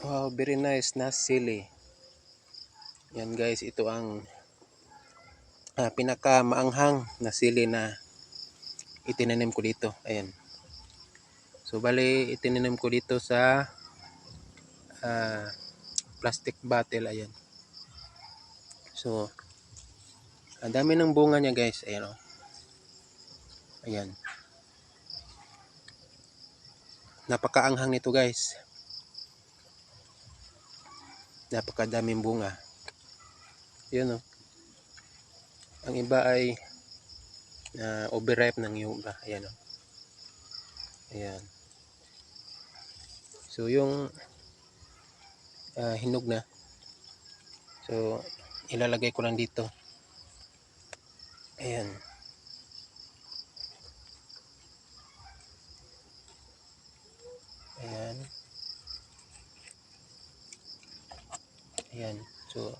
Wow, very nice na sili. Yan guys, ito ang pinaka maanghang na sili na itinanim ko dito. Ayan. So bali itinanim ko dito sa ah, plastic bottle. Ayan. So ang dami ng bunga niya guys. Ayan o. Ayan. Napakaanghang nito guys. Napakadaming bunga. Yun o. Ang iba ay overripe ng yung iba. Ayan o. Ayan. So yung hinog na. So ilalagay ko lang dito. Ayan. Ayan. Ayan. So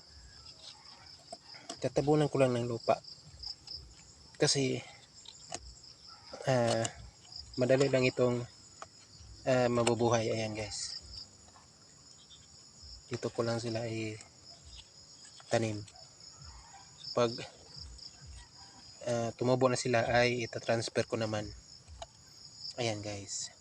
tatabunan ko lang ng lupa. Kasi madali lang itong mabubuhay. Ayan guys. Dito ko lang sila tanim. So pag tumubo na sila ay itatransfer ko naman. Ayan guys.